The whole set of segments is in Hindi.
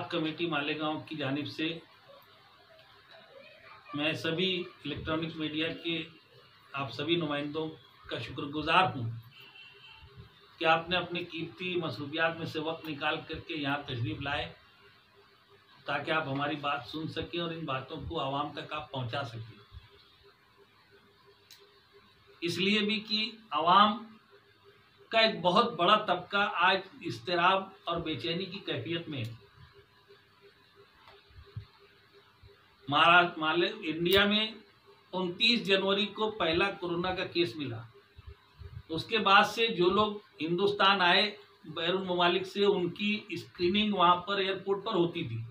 ब्लॉक कमेटी मालेगांव की जानिब से मैं सभी इलेक्ट्रॉनिक मीडिया के आप सभी नुमाइंदों का शुक्रगुजार हूँ कि आपने अपने कीमती मसरूफियात में से वक्त निकाल करके यहाँ तशरीफ़ लाए ताकि आप हमारी बात सुन सकें और इन बातों को आवाम तक आप पहुँचा सकें। इसलिए भी कि आवाम का एक बहुत बड़ा तबका आज इज़्तिराब और बेचैनी की कैफियत में इंडिया में 29 जनवरी को पहला कोरोना का केस मिला। उसके बाद से जो लोग हिंदुस्तान आए बैरून ममालिक से, उनकी स्क्रीनिंग वहाँ पर एयरपोर्ट पर होती थी।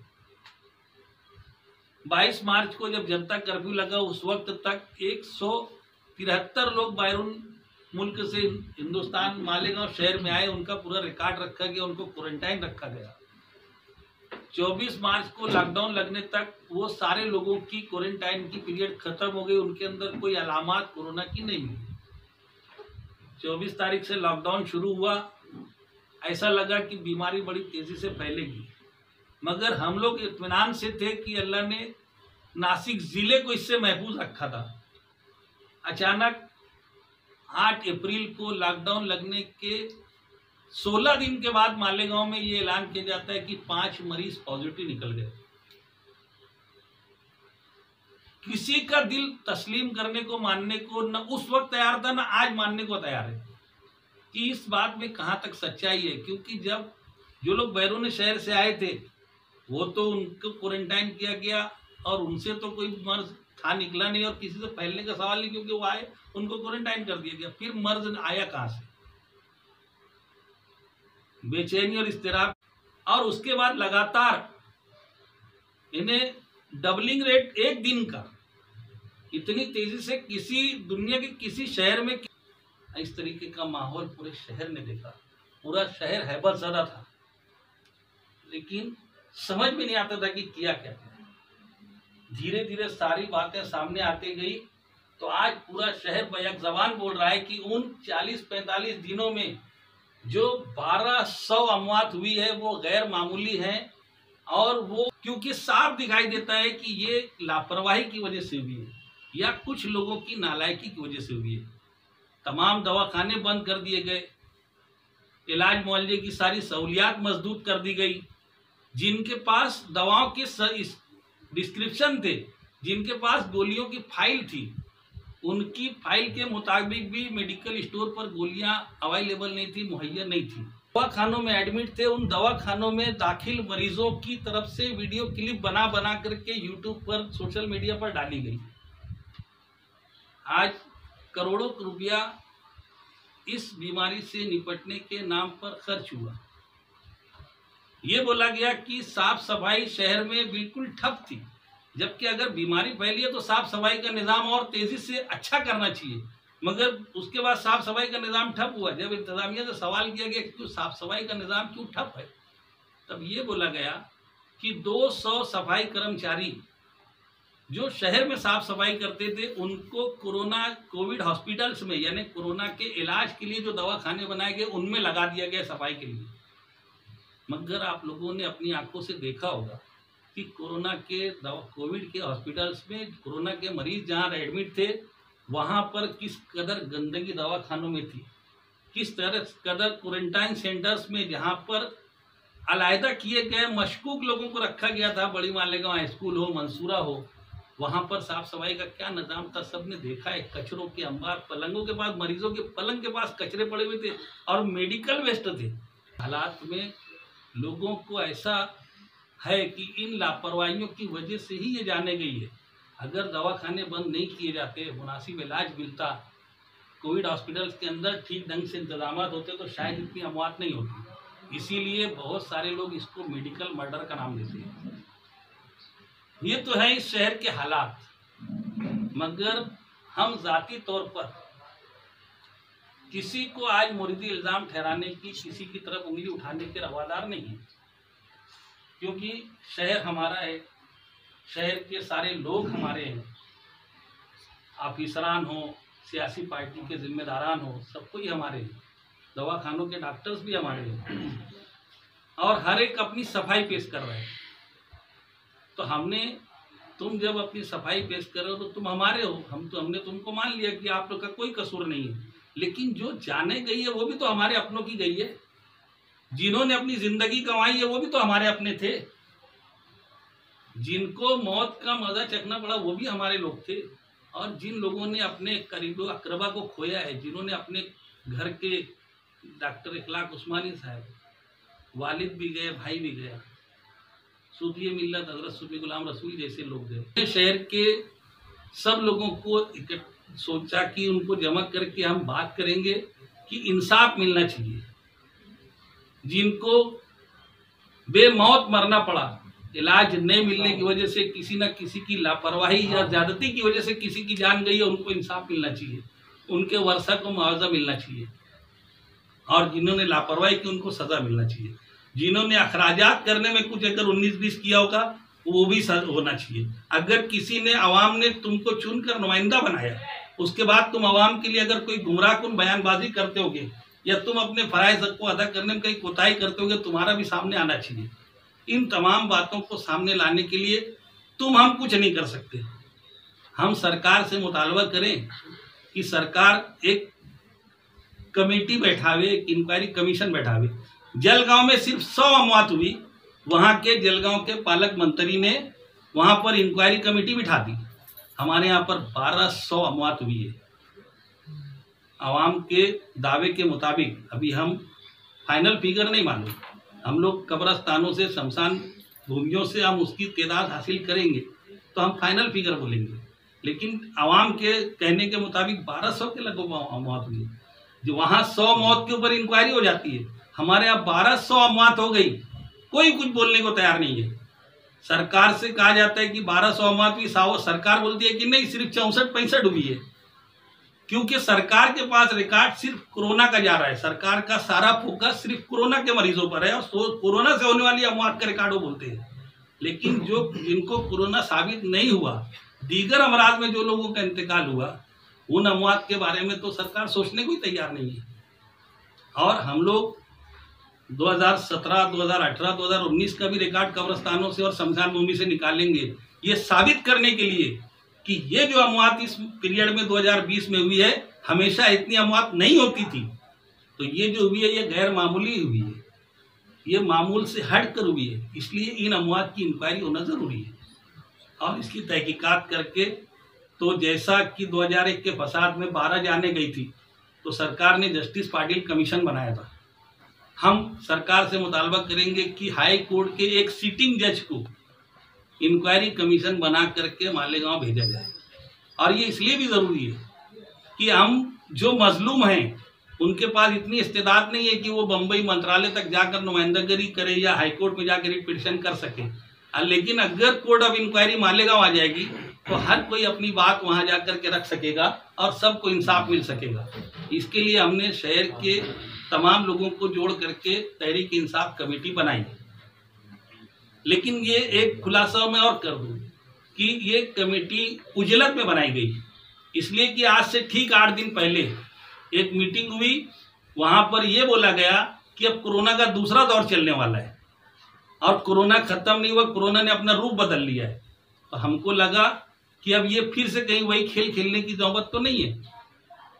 22 मार्च को जब जनता कर्फ्यू लगा उस वक्त तक 173 लोग बैरून मुल्क से हिंदुस्तान मालेगांव शहर में आए। उनका पूरा रिकॉर्ड रखा गया, उनको क्वारंटाइन रखा गया। 24 मार्च को लॉकडाउन लगने तक वो सारे लोगों की क्वारंटाइन की पीरियड खत्म हो गई, उनके अंदर कोई अलामात कोरोना की नहीं हुई। 24 तारीख से लॉकडाउन शुरू हुआ। ऐसा लगा कि बीमारी बड़ी तेजी से फैलेगी, मगर हम लोग इत्मीनान से थे कि अल्लाह ने नासिक जिले को इससे महफूज रखा था। अचानक 8 अप्रैल को लॉकडाउन लगने के 16 दिन के बाद मालेगांव में ये ऐलान किया जाता है कि 5 मरीज पॉजिटिव निकल गए। किसी का दिल तस्लीम करने को, मानने को न उस वक्त तैयार था, न आज मानने को तैयार है कि इस बात में कहां तक सच्चाई है। क्योंकि जब जो लोग बैरून शहर से आए थे वो तो उनको क्वारंटाइन किया गया और उनसे तो कोई मर्ज था निकला नहीं और किसी से फैलने का सवाल नहीं, क्योंकि वो आए उनको क्वारंटाइन कर दिया गया। फिर मर्ज आया कहां से? बेचैनी और इज़्तिराब। और उसके बाद लगातार इन्हें डबलिंग रेट एक दिन का इतनी तेजी से किसी दुनिया के किसी शहर में इस तरीके का माहौल पूरे शहर ने देखा। पूरा शहर हैबत ज़दा था, लेकिन समझ में नहीं आता था कि किया क्या। धीरे धीरे सारी बातें सामने आती गई तो आज पूरा शहर बैक ज़बान बोल रहा है कि उन 40-45 दिनों में जो 1200 अमवात हुई है वो गैर मामूली है। और वो क्योंकि साफ दिखाई देता है कि ये लापरवाही की वजह से हुई है या कुछ लोगों की नालायकी की वजह से हुई है। तमाम दवाखाने बंद कर दिए गए, इलाज मुआवजे की सारी सहूलियात मजदूर कर दी गई। जिनके पास दवाओं के डिस्क्रिप्शन थे, जिनके पास गोलियों की फाइल थी, उनकी फाइल के मुताबिक भी मेडिकल स्टोर पर गोलियां अवेलेबल नहीं थी, मुहैया नहीं थी। दवाखानों में एडमिट थे, उन दवाखानों में दाखिल मरीजों की तरफ से वीडियो क्लिप बना बना करके यूट्यूब पर, सोशल मीडिया पर डाली गई। आज करोड़ों रुपया इस बीमारी से निपटने के नाम पर खर्च हुआ। ये बोला गया कि साफ सफाई शहर में बिल्कुल ठप थी, जबकि अगर बीमारी फैली है तो साफ सफाई का निज़ाम और तेजी से अच्छा करना चाहिए। मगर उसके बाद साफ सफाई का निज़ाम ठप हुआ। जब इंतजामिया से सवाल किया गया कि साफ सफाई का निज़ाम क्यों ठप है, तब ये बोला गया कि 200 सफाई कर्मचारी जो शहर में साफ सफाई करते थे उनको कोविड हॉस्पिटल्स में, यानी कोरोना के इलाज के लिए जो दवाखाने बनाए गए उनमें लगा दिया गया सफाई के लिए। मगर आप लोगों ने अपनी आंखों से देखा होगा कि कोविड के हॉस्पिटल्स में कोरोना के मरीज जहां एडमिट थे वहां पर किस कदर गंदगी दवाखानों में थी, किस कदर क्वारंटाइन सेंटर्स में जहां पर अलहदा किए गए मशकूक लोगों को रखा गया था, बड़ी मालेगांव हाई स्कूल हो, मंसूरा हो, वहां पर साफ सफाई का क्या निजाम था सबने देखा है। कचरों के अंबार, पलंगों के पास, मरीजों के पलंग के पास कचरे पड़े हुए थे और मेडिकल वेस्ट थे। हालात में लोगों को ऐसा है कि इन लापरवाहियों की वजह से ही ये जाने गई है। अगर दवाखाने बंद नहीं किए जाते, मुनासिब इलाज मिलता, कोविड हॉस्पिटल्स के अंदर ठीक ढंग से इंतजाम होते तो शायद इतनी अमवात नहीं होती। इसीलिए बहुत सारे लोग इसको मेडिकल मर्डर का नाम देते हैं। ये तो है इस शहर के हालात, मगर हम जाती तौर पर किसी को आज मुरीदी इल्ज़ाम ठहराने की, किसी की तरफ उंगली उठाने के रवादार नहीं है, क्योंकि शहर हमारा है, शहर के सारे लोग हमारे हैं। ऑफिसरान हो, सियासी पार्टी के जिम्मेदारान हो, सब कोई हमारे हैं। दवाखानों के डॉक्टर्स भी हमारे हैं और हर एक अपनी सफाई पेश कर रहे हैं। हमने, तुम जब अपनी सफाई पेश करो तो तुम हमारे हो, हमने तुमको मान लिया कि आप लोग का कोई कसूर नहीं है, लेकिन जो जाने गई है वो भी तो हमारे अपनों की गई है। जिन्होंने अपनी जिंदगी गंवाई है वो भी तो हमारे अपने थे। जिनको मौत का मजा चखना पड़ा वो भी हमारे लोग थे। और जिन लोगों ने अपने करीबो अकरबा को खोया है, जिन्होंने अपने घर के डॉक्टर इखलाक उस्मानी साहब, वालिद भी गए, भाई भी गया, सूफी मिल्लत हजरत सूफी गुलाम रसूल जैसे लोग गए। शहर के सब लोगों को सोचा कि उनको जमा करके हम बात करेंगे कि इंसाफ मिलना चाहिए। जिनको बेमौत मरना पड़ा, इलाज नहीं मिलने की वजह से, किसी न किसी की लापरवाही या ज्यादती की वजह से किसी की जान गई है, उनको इंसाफ मिलना चाहिए, उनके वर्षा को मुआवजा मिलना चाहिए। और जिन्होंने लापरवाही की उनको सजा मिलना चाहिए। जिन्होंने अखराजात करने में कुछ अगर 19-20 किया होगा वो भी होना चाहिए। अगर किसी ने, अवाम ने तुमको चुनकर नुमाइंदा बनाया, उसके बाद तुम अवाम के लिए अगर कोई गुमराहकुन बयानबाजी करते होगे या तुम अपने फराइज को अदा करने में कहीं कोताही करते होगे, तुम्हारा भी सामने आना चाहिए। इन तमाम बातों को सामने लाने के लिए हम कुछ नहीं कर सकते। हम सरकार से मुतालबा करें कि सरकार एक कमेटी बैठावे, एक इंक्वायरी कमीशन बैठावे। जलगांव में सिर्फ 100 अमवात हुई, वहां के जलगांव के पालक मंत्री ने वहां पर इंक्वायरी कमेटी बिठा दी। हमारे यहाँ पर 1200 अमवात हुई है। आवाम के दावे के मुताबिक, अभी हम फाइनल फिगर नहीं मालूम, हम लोग कब्रस्तानों से, शमशान भूमियों से हम उसकी तादाद हासिल करेंगे तो हम फाइनल फिगर बोलेंगे। लेकिन आवाम के कहने के मुताबिक 1200 के लगभग अमवात हुई। जो वहाँ 100 मौत के ऊपर इंक्वायरी हो जाती है, हमारे यहाँ 1200 अमवात हो गई, कोई कुछ बोलने को तैयार नहीं है। सरकार से कहा जाता है कि 1200 अमवात हुई, सरकार बोलती है कि नहीं, सिर्फ 64-65 हुई है। क्योंकि सरकार के पास रिकॉर्ड सिर्फ कोरोना का जा रहा है, सरकार का सारा फोकस सिर्फ कोरोना के मरीजों पर है और कोरोना से होने वाली अमवात का रिकॉर्ड वो बोलते हैं। लेकिन जिनको कोरोना साबित नहीं हुआ, दीगर अमराज में जो लोगों का इंतकाल हुआ, उन अमवात के बारे में तो सरकार सोचने को ही तैयार नहीं है। और हम लोग 2017, 2018, 2019 का भी रिकॉर्ड कब्रस्तानों से और शमशान भूमि से निकालेंगे, ये साबित करने के लिए कि ये जो अमवात इस पीरियड में 2020 में हुई है, हमेशा इतनी अमवात नहीं होती थी। तो ये जो हुई है ये गैर मामूली हुई है, ये मामूल से हट कर हुई है। इसलिए इन अमवात की इंक्वायरी होना जरूरी है और इसकी तहकीकात करके, तो जैसा कि 2001 के फसाद में 12 जाने गई थी, तो सरकार ने जस्टिस पाटिल कमीशन बनाया था। हम सरकार से मुतालबा करेंगे कि हाई कोर्ट के एक सिटिंग जज को इंक्वायरी कमीशन बना करके मालेगांव भेजा जाए। और ये इसलिए भी ज़रूरी है कि हम जो मजलूम हैं उनके पास इतनी इस्तेदाद नहीं है कि वो बम्बई मंत्रालय तक जाकर नुमाइंदगी करे या हाईकोर्ट में जाकर पिटीशन कर सके। लेकिन अगर कोर्ट ऑफ इंक्वायरी मालेगांव आ जाएगी तो हर कोई अपनी बात वहां जाकर के रख सकेगा और सबको इंसाफ मिल सकेगा। इसके लिए हमने शहर के तमाम लोगों को जोड़ करके तहरीक इंसाफ कमेटी बनाई। लेकिन ये एक खुलासा मैं और कर दूं कि ये कमेटी उजलत में बनाई गई, इसलिए कि आज से ठीक 8 दिन पहले एक मीटिंग हुई, वहां पर यह बोला गया कि अब कोरोना का दूसरा दौर चलने वाला है और कोरोना खत्म नहीं हुआ, कोरोना ने अपना रूप बदल लिया है। तो हमको लगा कि अब ये फिर से कहीं वही खेल खेलने की नौबत तो नहीं है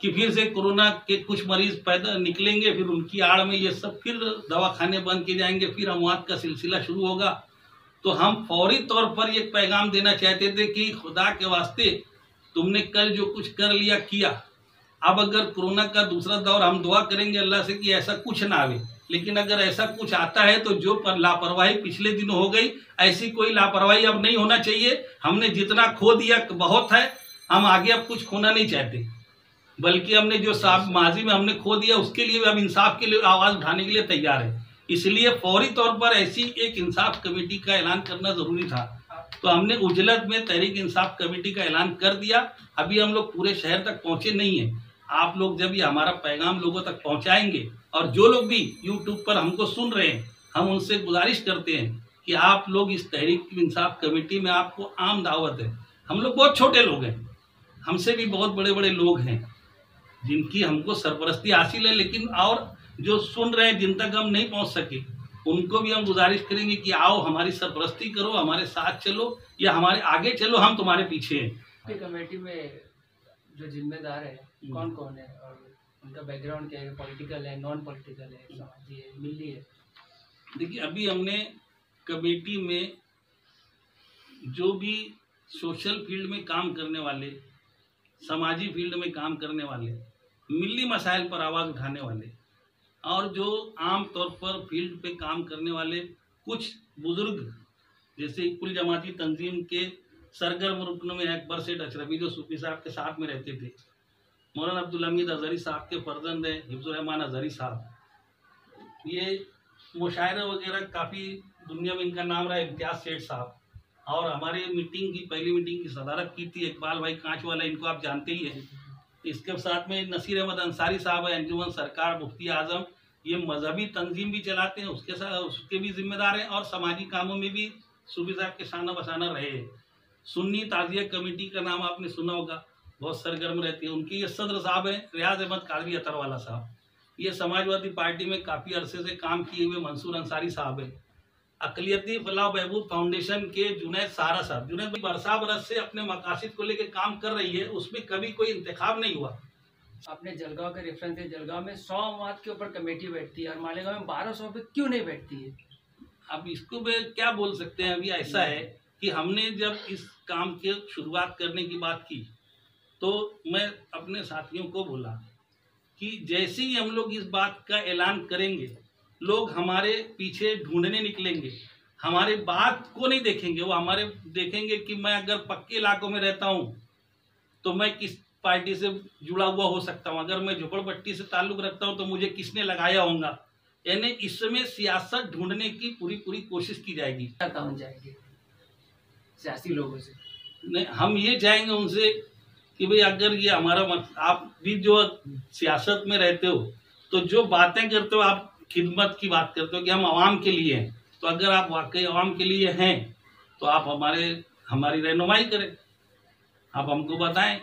कि फिर से कोरोना के कुछ मरीज पैदा निकलेंगे, फिर उनकी आड़ में ये सब फिर दवाखाने बंद किए जाएंगे, फिर अमवात का सिलसिला शुरू होगा। तो हम फौरी तौर पर एक पैगाम देना चाहते थे कि खुदा के वास्ते तुमने कल जो कुछ कर लिया किया, अब अगर कोरोना का दूसरा दौर, हम दुआ करेंगे अल्लाह से कि ऐसा कुछ ना आवे, लेकिन अगर ऐसा कुछ आता है तो जो लापरवाही पिछले दिनों हो गई, ऐसी कोई लापरवाही अब नहीं होना चाहिए। हमने जितना खो दिया बहुत है, हम आगे अब कुछ खोना नहीं चाहते, बल्कि हमने जो माजी में हमने खो दिया उसके लिए भी हम इंसाफ के लिए आवाज उठाने के लिए तैयार है। इसलिए फौरी तौर पर ऐसी एक इंसाफ कमेटी का ऐलान करना जरूरी था। तो हमने उजलत में तहरीक इंसाफ कमेटी का ऐलान कर दिया। अभी हम लोग पूरे शहर तक पहुंचे नहीं हैं। आप लोग जब ये हमारा पैगाम लोगों तक पहुंचाएंगे, और जो लोग भी यूट्यूब पर हमको सुन रहे हैं, हम उनसे गुजारिश करते हैं कि आप लोग इस तहरीक इंसाफ कमेटी में, आपको आम दावत है। हम लोग बहुत छोटे लोग हैं, हमसे भी बहुत बड़े बड़े लोग हैं जिनकी हमको सरपरस्ती हासिल है, लेकिन और जो सुन रहे हैं जिन तक हम नहीं पहुंच सके, उनको भी हम गुजारिश करेंगे कि आओ हमारी सरपरस्ती करो, हमारे साथ चलो या हमारे आगे चलो, हम तुम्हारे पीछे हैं। आपकी कमेटी में जो जिम्मेदार है कौन कौन है और उनका बैकग्राउंड क्या है? पॉलिटिकल है, नॉन पॉलिटिकल है, समाजी है, मिली है? देखिए, अभी हमने कमेटी में जो भी सोशल फील्ड में काम करने वाले, समाजी फील्ड में काम करने वाले, मिली मसाइल पर आवाज़ उठाने वाले और जो आम तौर पर फील्ड पे काम करने वाले कुछ बुजुर्ग, जैसे कुल जमाती तंजीम के सरगर्म रुकन में अकबर सेठ अशरफी जो सूफी साहब के साथ में रहते थे, मौलाना अब्दुल हमीद अजहरी साहब के फर्जंद हैं हिफ्जुर रहमान अजहरी साहब, ये मुशायरा वगैरह काफ़ी दुनिया में इनका नाम रहा है, इम्तियाज सेठ साहब, और हमारे मीटिंग की पहली मीटिंग की सदारत की थी इकबाल भाई कांच वाला, इनको आप जानते ही हैं। इसके साथ में नसीर अहमद अंसारी साहब है, अंजुमन सरकार मुफ्ती आजम, ये मजहबी तंजीम भी चलाते हैं, उसके साथ उसके भी जिम्मेदार हैं और समाजी कामों में भी सूफी साहब के शाना बशाना रहे हैं। सुन्नी ताजिया कमेटी का नाम आपने सुना होगा, बहुत सरगर्म रहती है, उनकी ये सदर साहब हैं रियाज अहमद कादरी अतरवाला साहब। ये समाजवादी पार्टी में काफ़ी अरसे से काम किए हुए मंसूर अंसारी साहब हैं। अकलियती फलाह बहबूद फाउंडेशन के जुनैद सहारा साहब, जुनैद बरसा बरस से अपने मकासद को लेकर काम कर रही है, उसमें कभी कोई इंतखाब नहीं हुआ। आपने जलगांव का रेफरेंस दिया, जलगांव में 100 अमवात के ऊपर कमेटी बैठती है और मालेगांव में 1200 पे क्यों नहीं बैठती है? अब इसको मैं क्या बोल सकते हैं, अभी ऐसा है कि हमने जब इस काम की शुरुआत करने की बात की तो मैं अपने साथियों को बोला कि जैसे ही हम लोग इस बात का ऐलान करेंगे, लोग हमारे पीछे ढूंढने निकलेंगे, हमारे बात को नहीं देखेंगे, वो हमारे देखेंगे कि मैं अगर पक्के इलाकों में रहता हूँ तो मैं किस पार्टी से जुड़ा हुआ हो सकता हूँ, अगर मैं झोपड़पट्टी से ताल्लुक़ रखता हूँ तो मुझे किसने लगाया होगा। यानी इस समय सियासत ढूंढने की पूरी कोशिश की जाएगी। क्या काम जाएंगे सियासी लोगों से? नहीं, हम ये चाहेंगे उनसे कि भाई अगर ये हमारा आप भी जो सियासत में रहते हो तो जो बातें करते हो, आप खिदमत की बात करते हो कि हम आवाम के लिए हैं, तो अगर आप वाकई आवाम के लिए हैं तो आप हमारी रहनुमाई करें, आप हमको बताएं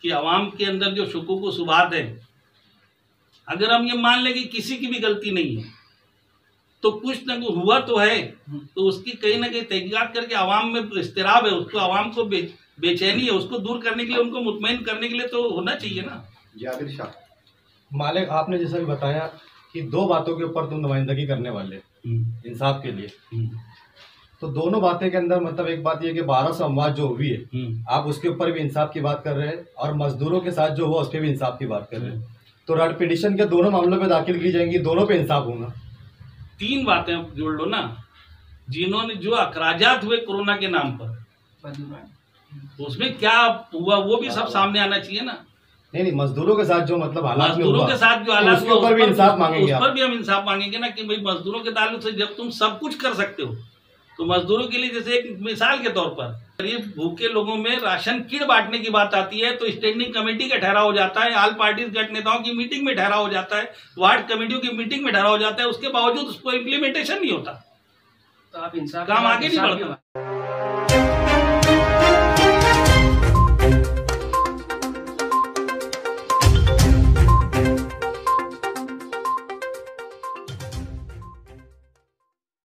कि आवाम के अंदर जो शुकूक व शुबहात है, अगर हम ये मान लें कि किसी की भी गलती नहीं है तो कुछ न कुछ हुआ तो है, तो उसकी कहीं ना कहीं तहकीकात करके आवाम में इस्तिराब है, उसको आवाम को बेचैनी है, उसको दूर करने के लिए, उनको मुतमईन करने के लिए तो होना चाहिए ना। जाबिर शाह मालिक, आपने जैसा भी बताया कि 2 बातों के ऊपर तुम नुमाइंदगी करने वाले इंसाफ के लिए, तो दोनों बातें के अंदर मतलब एक बात ये कि 1200 अमवात जो हुई है आप उसके ऊपर भी इंसाफ की बात कर रहे हैं और मजदूरों के साथ जो हुआ उस पर भी इंसाफ की बात कर रहे हैं, तो रट पिटिशन के दोनों मामलों पे दाखिल की जाएंगी, दोनों पे इंसाफ होगा। 3 बातें जोड़ लो ना, जिन्होंने जो अखराजात हुए कोरोना के नाम पर, उसमें क्या हुआ वो भी सब सामने आना चाहिए ना। नहीं, मजदूरों के साथ जो मतलब हालात में मजदूरों के साथ जो हालात उसके ऊपर भी इंसाफ मांगेंगे, उस पर भी हम इंसाफ मांगेंगे ना कि भाई मजदूरों के ताल्लुक से जब तुम सब कुछ कर सकते हो तो मजदूरों के लिए, जैसे एक मिसाल के तौर पर गरीब भूखे लोगों में राशन किट बांटने की बात आती है तो स्टैंडिंग कमेटी का ठहराव हो जाता है, ऑल पार्टीज गठ नेताओं की मीटिंग में ठहराव हो जाता है, वार्ड कमेटियों की मीटिंग में ठहराव हो जाता है, उसके बावजूद उसको इम्प्लीमेंटेशन नहीं होता, तो आप इंसाफ काम आगे नहीं बढ़ता।